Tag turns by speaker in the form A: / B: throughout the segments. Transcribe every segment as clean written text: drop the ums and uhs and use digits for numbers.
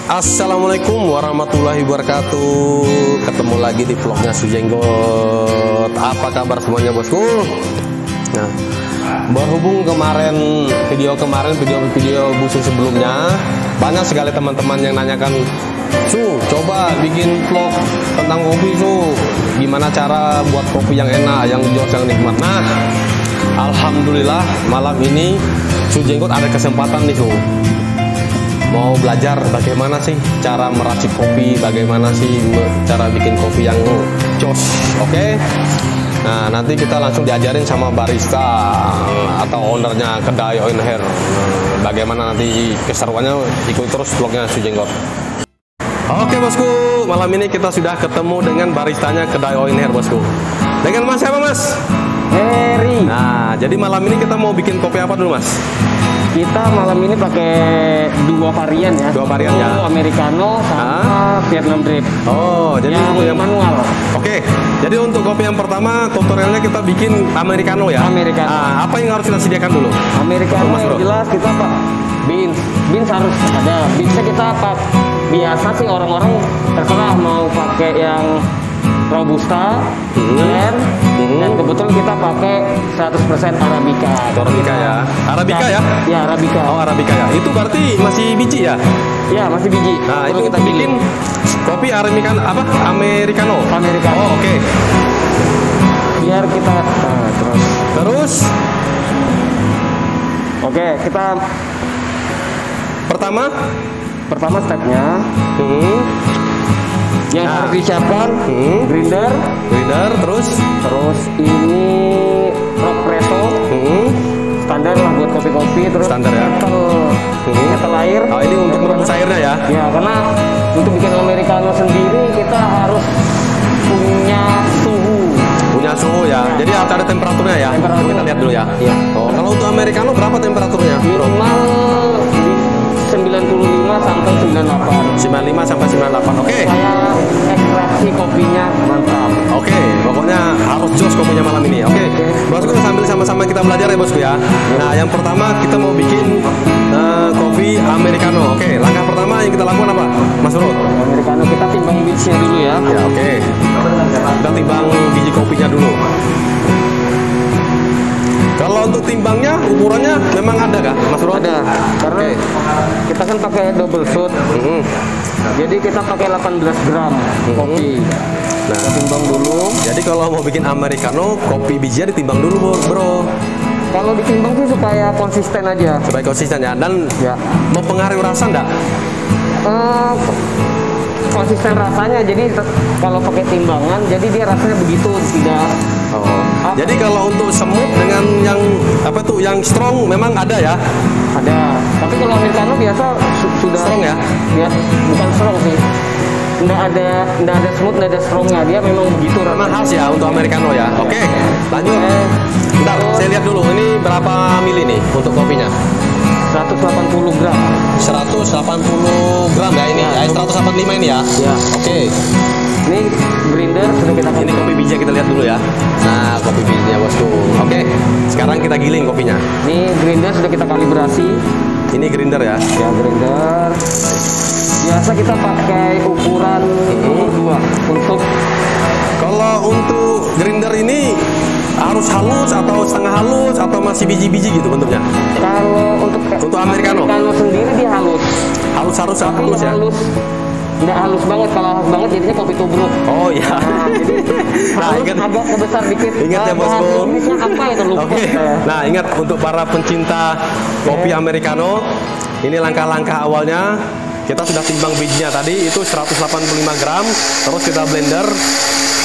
A: Assalamualaikum warahmatullahi wabarakatuh. Ketemu lagi di vlognya Sujenggot. Apa kabar semuanya bosku? Nah, berhubung video busuk sebelumnya, banyak sekali teman-teman yang nanyakan, coba bikin vlog tentang kopi gimana cara buat kopi yang enak, yang jos, yang nikmat. Nah, alhamdulillah malam ini Sujenggot ada kesempatan nih mau belajar bagaimana sih cara meracik kopi, bagaimana sih cara bikin kopi yang jos. Oke. Nah, nanti kita langsung diajarin sama barista atau ownernya kedai Oin Hair. Bagaimana nanti keseruannya, ikuti terus vlognya Sujenggot. Oke bosku, malam ini kita sudah ketemu dengan baristanya kedai Oin Hair bosku. Dengan mas siapa mas?
B: Heri.
A: Nah, jadi malam ini kita mau bikin kopi apa dulu mas?
B: Kita malam ini pakai dua varian ya.
A: Dua varian ya.
B: Americano sama Vietnam Drip.
A: Oh, jadi
B: yang manual.
A: Oke. Jadi untuk kopi yang pertama tutorialnya kita bikin Americano ya.
B: Americano.
A: Nah, apa yang harus kita sediakan dulu?
B: Americano yang jelas kita pak beans harus ada. Beansnya kita biasa sih orang-orang terserah mau pakai yang Robusta, blend, dan kebetulan kita pakai 100% Arabica.
A: Arabica ya. Arabica ya?
B: Ya, Arabica.
A: Oh, Arabica ya. Itu berarti masih biji ya?
B: Ya, masih biji.
A: Nah, itu
B: kita
A: bikin kopi Americano apa? Americano.
B: Americano.
A: Oh, oke.
B: Biar kita
A: terus
B: oke, kita pertama stepnya yang harus disiapkan grinder,
A: terus
B: ini rock presso, standar lah buat kopi-kopi, terus
A: standar ya,
B: ketel air.
A: Oh, ini untuk merebus airnya ya?
B: Ya, karena untuk bikin Americano sendiri kita harus punya suhu
A: ya. Jadi harus ada temperaturnya ya. Kita lihat dulu ya. Oh, kalau untuk Americano berapa temperaturnya?
B: Minimal 95 sampai 98.
A: 95 sampai 98. Oke.
B: Supaya ekstraksi kopinya mantap.
A: Oke, pokoknya harus jos kopinya malam ini. Oke. Bosku, sambil sama-sama kita belajar ya bosku ya. Nah, yang pertama kita mau bikin kopi Americano. Oke, langkah pertama yang kita lakukan apa, Mas Bro?
B: Americano kita timbang bijinya dulu ya.
A: Ya, oke. Kita timbang biji kopinya dulu. Kalau untuk timbangnya, ukurannya memang ada kah, Mas Bro?
B: Ada, karena kita kan pakai double shoot. Jadi kita pakai 18 gram kopi. Nah, kita timbang dulu.
A: Jadi kalau mau bikin Americano, kopi bijinya ditimbang dulu, Bro.
B: Kalau ditimbang sih supaya konsisten aja.
A: Supaya konsisten ya, dan mempengaruhi rasa enggak?
B: Konsisten rasanya, jadi kalau pakai timbangan, jadi dia rasanya begitu, tidak.
A: Jadi kalau untuk semut dengan yang strong memang ada ya?
B: Ada. Tapi kalau Americano biasa sudah
A: strong ya?
B: Ya, bukan strong sih. Nggak ada smooth, nggak ada strongnya. Dia memang begitu.
A: Memang khas ya untuk Americano ya. Oke, lanjut. Bentar, saya lihat dulu. Ini berapa mili nih untuk kopinya?
B: 180 gram.
A: 180 gram ya ini. Ya, 185 ini ya.
B: Ya.
A: Oke.
B: Ini grinder sudah kita.
A: Ini kopi bijinya kita lihat dulu ya. Nah, kopi bijinya bosku. Oke. Sekarang kita giling kopinya.
B: Ini grinder sudah kita kalibrasi.
A: Ini grinder ya.
B: Ya, grinder. Biasa kita pakai ukuran 2 untuk.
A: Kalau untuk grinder ini harus halus atau setengah halus atau masih biji-biji gitu bentuknya?
B: Kalau untuk
A: Americano
B: sendiri dia halus.
A: Halus ya.
B: Nggak halus banget, kalau halus banget jadinya kopi tubruk.
A: Oh iya.
B: Nah, ingat agak kebesar dikit.
A: Ingat ya bosku.
B: Apa itu lupa.
A: Oke. Nah, ingat untuk para pencinta kopi Americano, ini langkah-langkah awalnya. Kita sudah timbang bijinya tadi itu 185 gram, terus kita blender.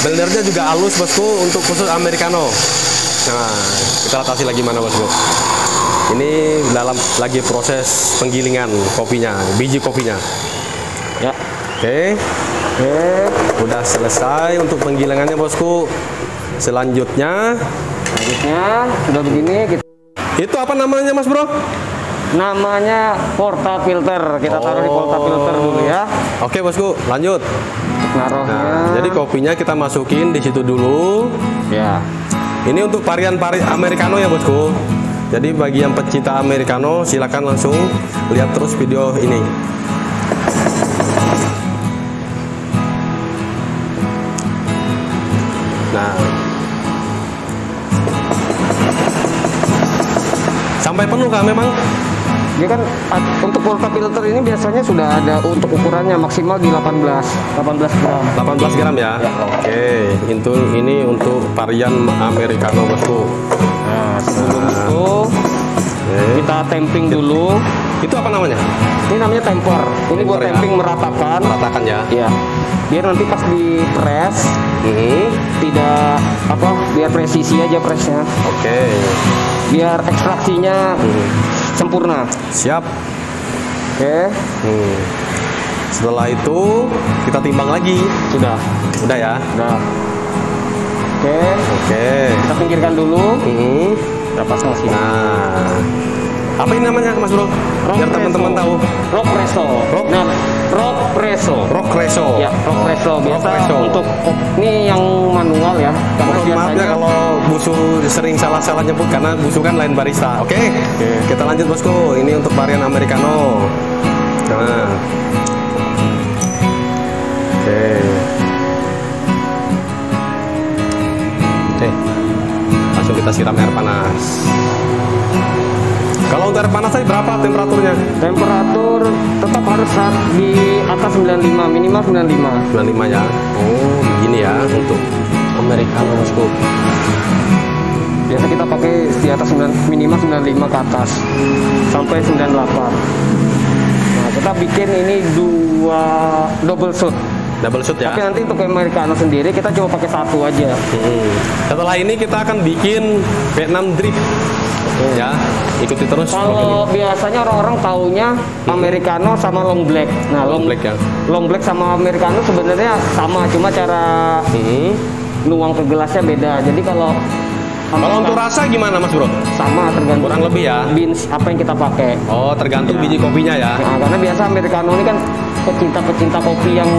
A: Blendernya juga halus bosku untuk khusus Americano. Nah, kita latasi lagi mana bosku. Ini lagi proses penggilingan kopinya, biji kopinya.
B: Ya.
A: Oke. Udah selesai untuk penggilingannya bosku. Selanjutnya
B: sudah begini.
A: Itu apa namanya Mas Bro?
B: Namanya portafilter. Kita taruh di portafilter dulu ya.
A: Oke bosku, lanjut.
B: Naruhnya.
A: Nah, jadi kopinya kita masukin di situ dulu.
B: Ya.
A: Ini untuk varian Americano ya bosku. Jadi bagi yang pecinta Americano silakan langsung lihat terus video ini. Sampai penuh kah memang?
B: Dia kan untuk portafilter ini biasanya sudah ada untuk ukurannya maksimal di 18 gram.
A: 18 gram ya? Oke, ini untuk varian Americano bosku.
B: Nah, sebelum itu kita tamping dulu.
A: Itu apa namanya?
B: Ini namanya temper. Ini buat
A: Temper ya?
B: tamping meratakan.
A: Meratakan ya?
B: Iya. Biar nanti pas di press tidak biar presisi aja pressnya.
A: Oke.
B: Biar ekstraksinya sempurna.
A: Siap.
B: Oke.
A: Setelah itu kita timbang lagi.
B: Sudah.
A: Udah ya?
B: Udah. Oke. Kita pinggirkan dulu. Kita pasang sini.
A: Nah, apa ini namanya Mas Bro? Biar teman-teman tahu.
B: Rock presso. Nah, rock presso.
A: Rock presso.
B: Ya, rock presso. Biasa
A: presso.
B: untuk ini yang manual ya. Karena
A: Maaf ya
B: biasanya
A: kalau Busu sering salah nyebut karena Busu kan lain barista. Oke. Kita lanjut bosku. Ini untuk varian Americano. Nah. Oke. Langsung kita siram air panas. Kalau untuk air panas tadi berapa temperaturnya?
B: Temperatur tetap harus di atas 95, minimal 95.
A: 95 ya. Oh, begini ya untuk Americano bosku.
B: Biasa kita pakai di atas minimal 95 ke atas sampai 98. Nah, kita bikin ini double shoot.
A: Double shoot ya.
B: Tapi nanti untuk Americano sendiri kita coba pakai satu aja.
A: Setelah ini kita akan bikin Vietnam drip. Ya, ikuti terus.
B: Kalau biasanya orang-orang taunya Americano sama long black. Nah, long black
A: ya.
B: Long black sama Americano sebenarnya sama, cuma cara nuang ke gelasnya beda. Jadi kalau
A: untuk rasa gimana Mas Bro?
B: sama, tergantung
A: kurang lebih ya.
B: Beans apa yang kita pakai.
A: Oh, tergantung biji kopinya ya.
B: Nah, karena biasa Americano ini kan pecinta kopi yang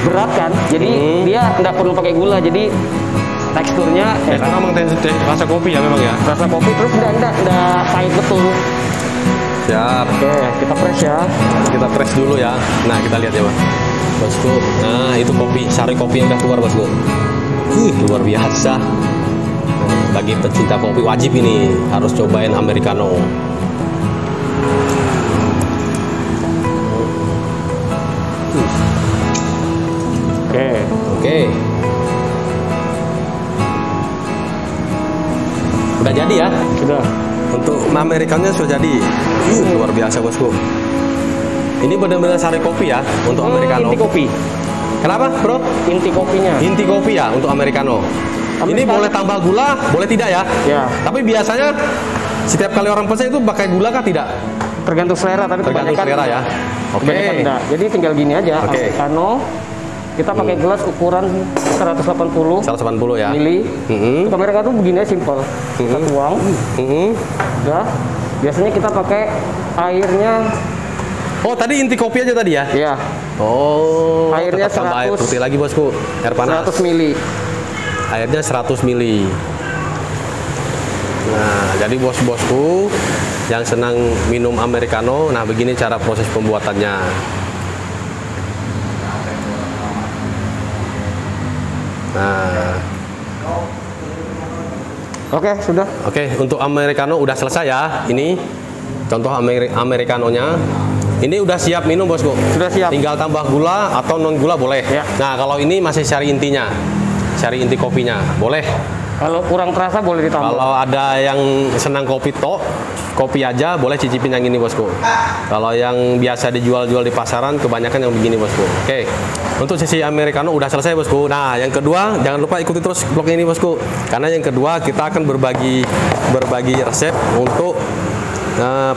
B: berat kan. Jadi dia nggak perlu pakai gula. Jadi teksturnya
A: memang rasa kopi ya memang ya.
B: Rasa kopi terus enggak pahit betul.
A: Siap.
B: Oke, kita press ya.
A: Kita press dulu ya. Nah, kita lihat ya, Mas. Bosku. Nah, itu kopi, sari kopi yang udah keluar, Bosku. Luar biasa. Bagi pecinta kopi wajib ini harus cobain Americano. Oke. Udah jadi ya?
B: Sudah.
A: Untuk Americano sudah jadi. Luar biasa bosku. Ini benar-benar sari kopi ya untuk Americano.
B: Inti kopi.
A: Kenapa bro?
B: Inti kopinya.
A: Inti kopi ya untuk Americano. Ini boleh tambah gula, boleh tidak ya?
B: Ya.
A: Tapi biasanya setiap kali orang pesan itu pakai gula kah tidak?
B: Tergantung selera, tapi
A: tergantung selera ya.
B: Oke. Jadi tinggal gini aja. Americano. Kita pakai gelas ukuran 180
A: ya.
B: Mili. Americano tuh begini aja, simple. Kita tuang. Udah. Biasanya kita pakai airnya.
A: Oh, tadi inti kopi aja tadi ya?
B: Iya.
A: Oh.
B: Airnya 100.
A: Air putih lagi bosku. Air panas.
B: 100 mili.
A: Airnya 100 mili. Nah, jadi bos-bosku yang senang minum Americano, nah begini cara proses pembuatannya. Nah.
B: Oke, sudah.
A: Oke, untuk Americano udah selesai ya. Ini contoh Americanonya. Ini udah siap minum bosku.
B: Sudah siap.
A: Tinggal tambah gula atau non gula boleh.
B: Ya.
A: Nah, kalau ini masih cari intinya. Cari inti kopinya, boleh.
B: Kalau kurang terasa boleh ditambah.
A: Kalau ada yang senang kopi kopi aja boleh cicipin yang ini bosku. Kalau yang biasa dijual-jual di pasaran kebanyakan yang begini bosku. Oke. Untuk sesi Americano udah selesai bosku. Nah, yang kedua jangan lupa ikuti terus vlog ini bosku. Karena yang kedua kita akan berbagi resep untuk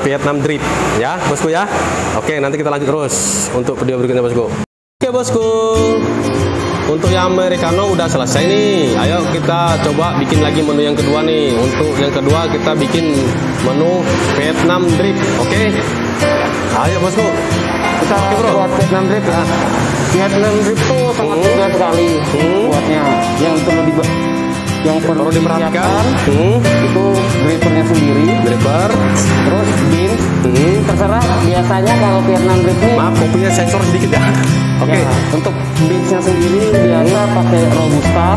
A: Vietnam drip ya bosku ya. Oke, nanti kita lanjut terus untuk video berikutnya bosku. Oke bosku. Untuk yang Americano udah selesai nih. Ayo kita coba bikin lagi menu yang kedua nih. Untuk yang kedua kita bikin menu Vietnam drip. Oke. Ayo bosku.
B: Kita buat Vietnam drip ya. Vietnam drip tuh sangat mudah sekali buatnya. Yang perlu diperhatikan itu drippernya sendiri.
A: Dripper.
B: Terus beans. Terserah. Biasanya kalau Vietnam drip ini.
A: Maaf, kopinya sensor sedikit ya. Oke.
B: Ya, untuk beansnya sendiri biasa pakai robusta.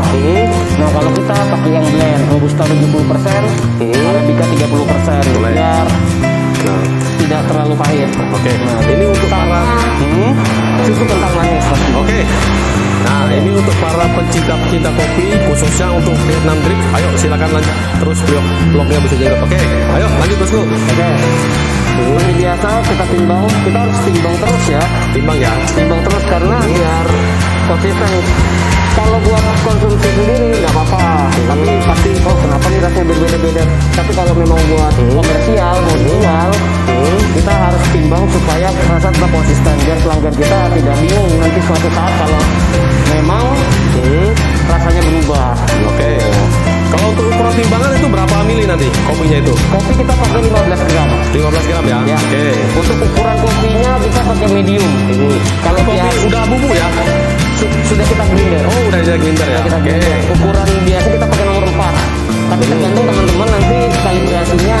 B: Nah kalau kita pakai yang blend robusta 70%, arabica 30%.
A: Boleh.
B: Ya
A: Oke. Ini untuk para
B: susu kental manis pasti.
A: Oke. Nah, ini untuk para pencinta-pencinta kopi, khususnya untuk Vietnam Drip. Ayo silakan lanjut terus vlognya Bos Jenggot. Oke, ayo lanjut bosku.
B: Oke. Seperti biasa kita timbang, kita harus timbang terus ya.
A: Timbang ya.
B: Timbang terus karena biar konsisten. Kalau buat konsumsi sendiri nggak apa-apa, tapi pasti kenapa nih rasanya berbeda-beda. Tapi kalau memang buat komersial, mau jual, kita harus timbang supaya rasa tetap konsisten biar pelanggan kita tidak bingung nanti suatu saat kalau memang rasanya berubah.
A: Oke. Kalau untuk ukuran timbangan itu berapa mili nanti kopinya itu?
B: Kopi kita pakai 15 gram.
A: 15 gram ya?
B: Ya.
A: Oke.
B: Untuk ukuran kopinya kita pakai medium. Kalau
A: Kopi udah bubuk ya?
B: sudah kita blender.
A: Oh, udah ada blender ya?
B: Kita blender. Ukuran biasa kita pakai nomor 4. Tapi tergantung teman-teman nanti kalibrasinya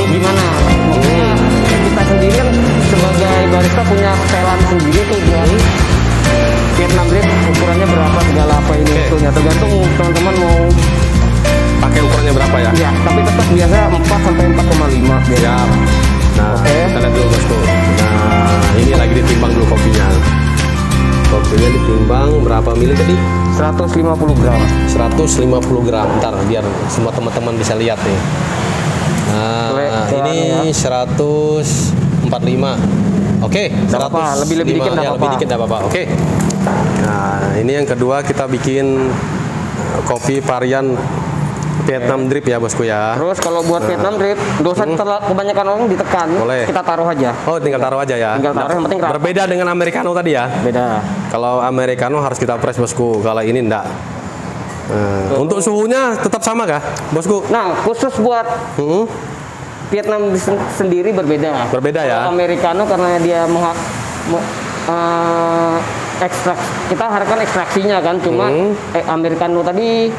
B: gimana. Maksudnya kita sendiri kan sebagai barista punya setelan sendiri tuh buat Vietnam Drip ukurannya berapa segala apa ini itunya. Tergantung teman-teman mau
A: pakai ukurannya berapa ya?
B: Iya, tapi tetap biasa 4 sampai 4,5.
A: Ya. Nah, kita lihat dulu bosku. Nah, ini lagi ditimbang dulu kopinya. Kopinya ditimbang berapa mili tadi?
B: 150 gram.
A: 150 gram. Ntar biar semua teman-teman bisa lihat nih. Nah, ini 145. Oke,
B: lebih dikit
A: ya, lebih dikit apa-apa. Oke. Nah, ini yang kedua kita bikin kopi varian Vietnam Drip ya bosku ya.
B: Terus kalau buat Vietnam Drip, dosa kebanyakan orang ditekan.
A: Boleh.
B: Kita taruh aja.
A: Oh, tinggal taruh aja ya.
B: Tinggal taruh, yang penting rata.
A: Berbeda dengan americano tadi ya.
B: Beda.
A: Kalau americano harus kita press bosku. Kalau ini enggak. Untuk suhunya tetap sama kah bosku?
B: Nah, khusus buat Vietnam sendiri berbeda.
A: Berbeda ya.
B: Kalau americano karena dia ekstrak, kita harapkan ekstraksinya kan, cuma americano tadi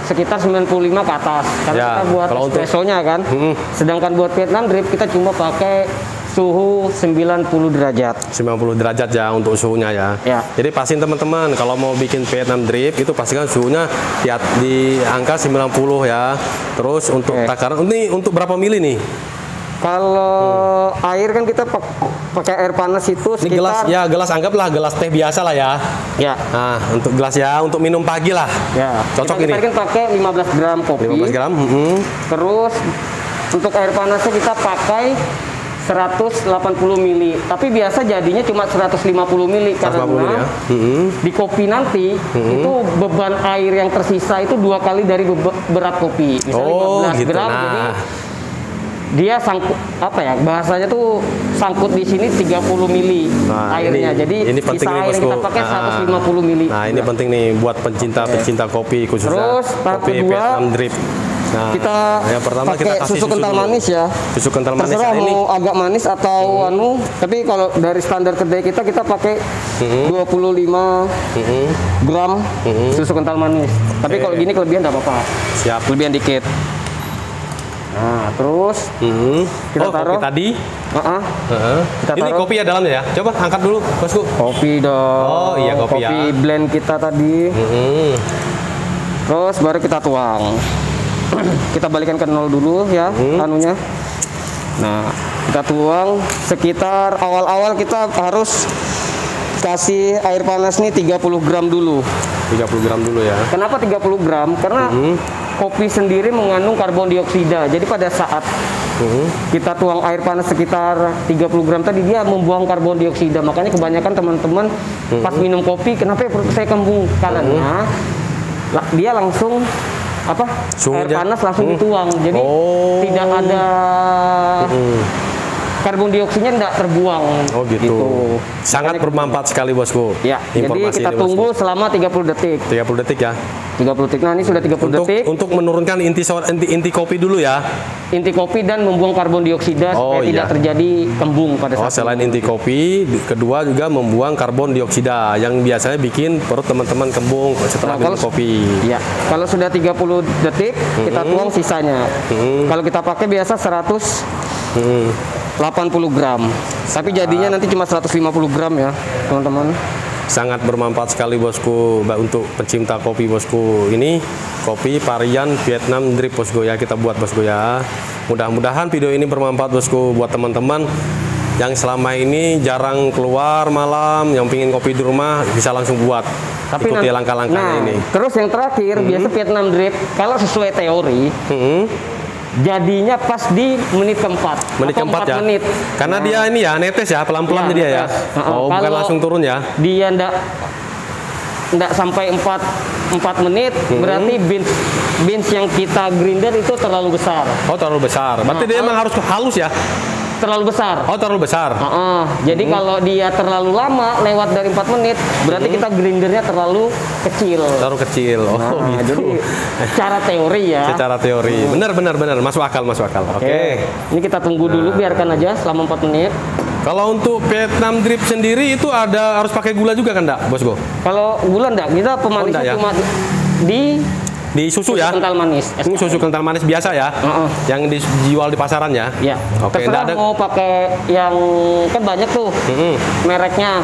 B: sekitar 95 ke atas karena
A: ya,
B: kita buat espressonya kan. Sedangkan buat Vietnam Drip kita cuma pakai suhu 90 derajat.
A: 90 derajat ya untuk suhunya ya.
B: Ya.
A: Jadi pastiin teman-teman kalau mau bikin Vietnam Drip itu pastikan suhunya di angka 90 ya. Terus untuk takaran ini untuk berapa mili nih?
B: Kalau air kan kita pakai air panas itu sekitar.
A: Ini gelas ya, gelas anggaplah gelas teh biasa lah ya.
B: Ya.
A: Nah, untuk gelas ya untuk minum pagi lah.
B: Ya.
A: Cocok
B: kita
A: ini.
B: Kita pakai 15 gram kopi.
A: 15 gram.
B: Terus untuk air panasnya kita pakai 180 mili. Tapi biasa jadinya cuma 150 mili karena
A: ya.
B: di kopi nanti itu beban air yang tersisa itu 2 kali dari berat kopi. Misalnya 15
A: gitu.
B: gram jadi dia sangkut bahasanya tuh sangkut di sini 30 mili airnya.
A: Ini
B: Jadi
A: penting
B: sisa
A: nih
B: air
A: bosku.
B: kita pakai 150 mili.
A: Nah, ini penting nih buat pencinta kopi khususnya.
B: Terus tahap
A: kopi
B: kedua,
A: Vietnam Drip. Nah,
B: kita
A: yang pertama
B: pakai
A: kita kasih
B: susu kental
A: dulu.
B: manis ya.
A: Susu kental manis.
B: Terserah
A: ini
B: mau agak manis atau tapi kalau dari standar kedai kita pakai 25 gram susu kental manis. Tapi kalau gini kelebihan nggak apa-apa.
A: Siap.
B: Kelebihan dikit. Nah, terus kita taruh
A: kopi tadi.
B: Kita
A: ini
B: taruh.
A: kopi ya dalamnya ya. Coba angkat dulu, bosku.
B: Kopi dong.
A: Oh iya kopi ya.
B: Kopi blend kita tadi. Terus baru kita tuang. Kita balikan ke 0 dulu ya, anunya. Nah, kita tuang sekitar awal-awal kita harus kasih air panas nih 30 gram dulu.
A: 30 gram dulu ya.
B: Kenapa 30 gram? Karena kopi sendiri mengandung karbon dioksida. Jadi pada saat kita tuang air panas sekitar 30 gram tadi dia membuang karbon dioksida. Makanya kebanyakan teman-teman pas minum kopi, kenapa perut saya kembung? Karena dia langsung air panas langsung dituang. Jadi tidak ada karbon dioksida tidak terbuang.
A: Oh gitu. Sangat bermanfaat sekali bosku.
B: Ya, jadi kita tunggu selama 30 detik.
A: 30 detik ya.
B: 30 detik. Nah, ini sudah 30 detik.
A: Untuk menurunkan inti kopi dulu ya.
B: Inti kopi dan membuang karbon dioksida supaya tidak terjadi kembung pada saat.
A: Selain inti kopi, kedua juga membuang karbon dioksida yang biasanya bikin perut teman-teman kembung setelah minum kopi.
B: Ya, kalau sudah 30 detik kita tuang sisanya. Kalau kita pakai biasa 80 gram. Tapi jadinya nanti cuma 150 gram ya, teman-teman.
A: Sangat bermanfaat sekali bosku untuk pencinta kopi bosku. Ini kopi varian Vietnam Drip bosku ya, kita buat bosku ya. Mudah-mudahan video ini bermanfaat bosku buat teman-teman yang selama ini jarang keluar malam, yang pingin kopi di rumah bisa langsung buat.
B: Tapi
A: ikuti langkah-langkahnya ini.
B: Terus yang terakhir, biasa Vietnam Drip kalau sesuai teori jadinya pas di menit keempat.
A: Menit keempat ya.
B: Menit.
A: Karena dia ini ya netes ya, pelan-pelan dia ya. Oh, bukan langsung turun ya.
B: Dia ndak sampai 4 menit, berarti beans yang kita grinder itu terlalu besar.
A: Oh, terlalu besar. Berarti dia memang harus halus ya?
B: Terlalu besar.
A: Oh, terlalu besar.
B: Jadi kalau dia terlalu lama lewat dari 4 menit, berarti kita grindernya terlalu kecil.
A: Terlalu kecil. Oh, gitu.
B: Jadi secara teori ya.
A: Secara teori. Benar. Masuk akal. Oke.
B: Ini kita tunggu dulu, biarkan aja selama 4 menit.
A: Kalau untuk Vietnam Drip sendiri itu harus pakai gula juga kan, enggak, Bosku?
B: Kalau gula enggak, kita pemanisnya
A: ya?
B: cuma
A: di susu ya?
B: Kental manis.
A: Ini susu kental manis biasa ya? Yang dijual di pasaran ya?
B: Iya.
A: Oke,
B: terserah mau pakai yang kan banyak tuh mereknya.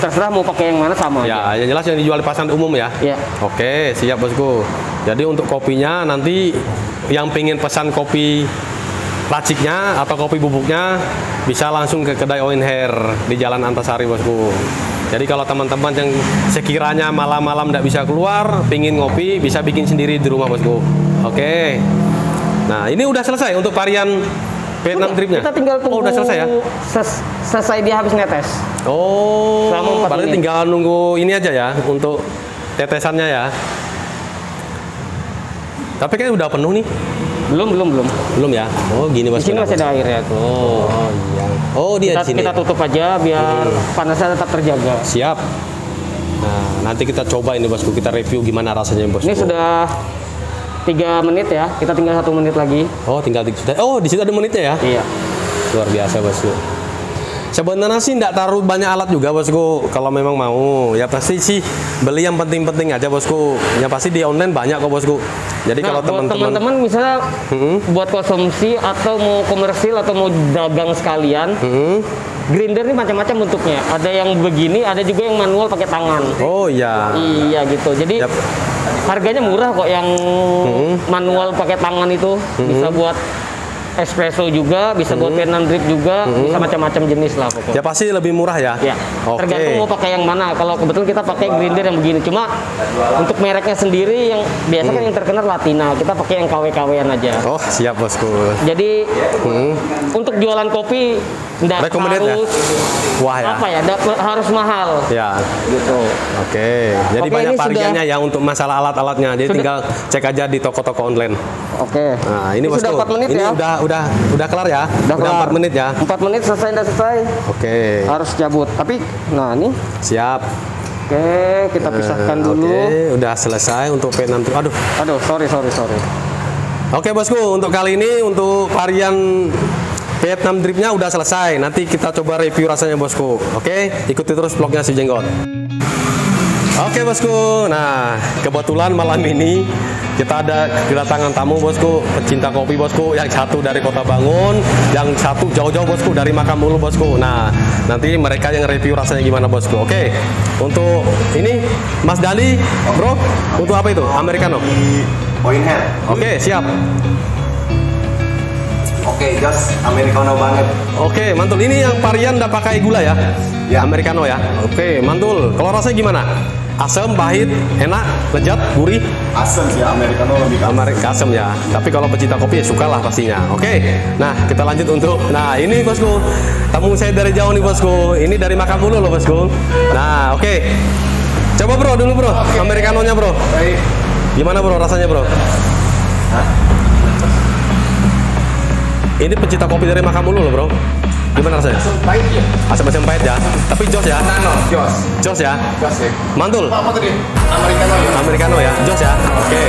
B: Terserah mau pakai yang mana sama
A: ya,
B: aja.
A: yang jelas yang dijual di pasaran umum ya?
B: Iya.
A: Oke, siap Bosku. Jadi untuk kopinya nanti yang pengen pesan kopi raciknya atau kopi bubuknya bisa langsung ke kedai Oin Hair di Jalan Antasari, Bosku. Jadi kalau teman-teman yang sekiranya malam-malam tidak bisa keluar, pingin ngopi, bisa bikin sendiri di rumah, Bosku. Oke. Nah, ini udah selesai untuk varian Vietnam Dripnya.
B: Kita tinggal tunggu.
A: Oh, udah selesai ya?
B: Selesai dia habis netes.
A: Oh,
B: selama 4
A: berarti
B: menit.
A: tinggal nunggu ini aja ya untuk tetesannya ya. Tapi kan udah penuh nih. Belum ya? Oh, gini Mas.
B: Di sini masih ada air ya tuh.
A: Oh, iya. Oh, dia di sini.
B: Kita tutup aja biar panasnya tetap terjaga.
A: Siap. Nah, nanti kita coba ini, Bosku. Kita review gimana rasanya, Bosku.
B: Ini sudah 3 menit ya. Kita tinggal 1 menit lagi.
A: Oh, tinggal 3. Oh, di situ ada menitnya ya?
B: Iya.
A: Luar biasa, Bosku. Sebenarnya sih enggak taruh banyak alat juga, Bosku. Kalau memang mau, ya pasti sih beli yang penting-penting aja, Bosku. Ya pasti di online banyak kok, Bosku. Jadi kalau
B: teman-teman misalnya buat konsumsi atau mau komersil atau mau dagang sekalian, grinder ini macam-macam bentuknya. Ada yang begini, ada juga yang manual pakai tangan.
A: Oh iya.
B: Iya gitu. Jadi harganya murah kok yang manual pakai tangan itu. Bisa buat espresso juga, bisa buat Vietnam Drip juga, bisa macam-macam jenis lah pokoknya.
A: Ya pasti lebih murah ya?
B: Ya, tergantung mau pakai yang mana. Kalau kebetulan kita pakai grinder yang begini. Cuma untuk mereknya sendiri yang biasa kan yang terkenal Latina, kita pakai yang KW-KW-an aja.
A: Oh, siap, Bosku.
B: Jadi untuk jualan kopi nggak harus
A: wah ya.
B: apa ya, harus mahal.
A: Ya.
B: Gitu.
A: Oke. Jadi banyak variannya ya untuk masalah alat-alatnya. Jadi tinggal cek aja di toko-toko online.
B: Oke.
A: Nah, ini Bosku.
B: Sudah 4 menit
A: ini
B: ya?
A: Udah kelar ya? Udah 4 menit ya?
B: 4 menit selesai, udah selesai.
A: Oke.
B: Harus cabut. Tapi, nah ini.
A: Siap.
B: Oke, kita pisahkan dulu.
A: Oke, udah selesai untuk Vietnam Drip. Aduh,
B: sorry.
A: Oke, Bosku. Untuk kali ini, untuk varian Vietnam Dripnya udah selesai. Nanti kita coba review rasanya, Bosku. Oke, ikuti terus vlognya Si Jenggot. Oke, Bosku. Nah, kebetulan malam ini kita ada kedatangan tamu, Bosku, pecinta kopi, Bosku. Yang satu dari Kota Bangun, yang satu jauh-jauh, Bosku, dari Makamulu, Bosku. Nah, nanti mereka yang review rasanya gimana, Bosku. Oke. Untuk ini Mas Dali, Bro, untuk apa itu? Americano.
C: Oin Hair.
A: Oke, siap.
C: Oke, just Americano banget.
A: Oke, mantul. Ini yang varian udah pakai gula ya?
C: Ya.
A: Americano ya. Oke, mantul. Kalau rasanya gimana? Asam, pahit, enak, lezat, gurih.
C: Asam sih, Americano lebih
A: Asam ya. Tapi kalau pecinta kopi ya sukalah pastinya. Oke. Nah, kita lanjut untuk. Nah, ini, Bosku. Tamu saya dari jauh nih, Bosku. Ini dari Makamulu loh, Bosku. Nah, oke. Coba, Bro, dulu, Bro. Okay. Americanonya, Bro.
C: Baik.
A: Gimana, Bro, rasanya, Bro?
C: Hah?
A: Ini pecinta kopi dari Makamulu loh, Bro. Gimana rasanya?
C: Asam pahit ya?
A: Asam pahit ya. Tapi jos ya?
C: Jos.
A: Jos ya?
C: Jos ya.
A: Mantul.
C: Apa tadi? Americano ya?
A: Americano ya? Jos ya? Oke.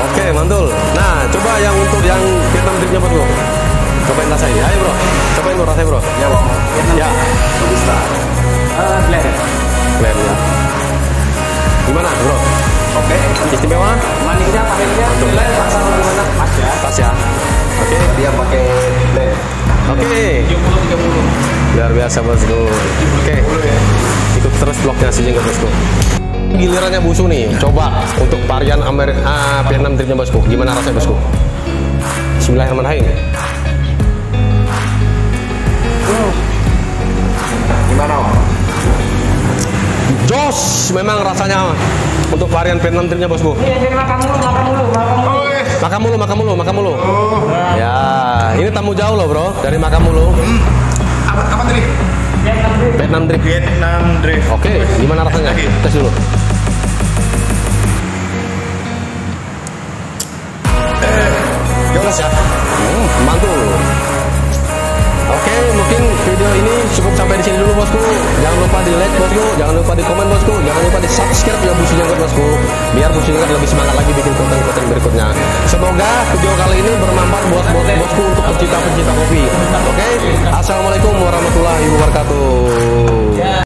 A: Oke, mantul. Nah, coba yang untuk yang Vietnam Dripnya, Bro. Cobain rasanya. Ayo, Bro. Cobain, Bro, rasanya, Bro.
C: Ya, Bang.
A: Ya.
C: Robusta.
B: Blend.
A: Blend ya. Gimana, Bro?
C: Oke.
B: Istimewa. Manisnya, pahitnya, nilai pasang gimana? Pas ya.
A: Pas ya. Oke.
C: Dia pakai blend.
A: Oke.
B: 70-30.
A: Luar biasa, Bosku. Oke. Ikut terus vlognya Si Jenggot, Bosku. Gilirannya Busu nih. Coba untuk varian Vietnam Dripnya, Bosku. Gimana rasanya, Bosku? Bismillahirrahmanirrahim. bos, memang rasanya untuk varian Vietnam tripnya bosku.
B: Ini jadi makan mulu.
A: Ya, ini tamu jauh loh bro, dari Makamulu.
C: Apa tadi?
A: Vietnam trip.
C: Vietnam drift.
A: Oke, gimana rasanya? Tes dulu.
C: Jolos ya.
A: Mantul. Oke, mungkin video ini cukup sampai di sini dulu bosku. Jangan lupa di like bosku, jangan lupa di komen bosku, jangan lupa di subscribe ya Busi Jenggot bosku. Biar Busi Jenggot lebih semangat lagi bikin konten-konten berikutnya. Semoga video kali ini bermanfaat buat bosku untuk pecinta-pecinta kopi. Oke, assalamualaikum warahmatullahi wabarakatuh.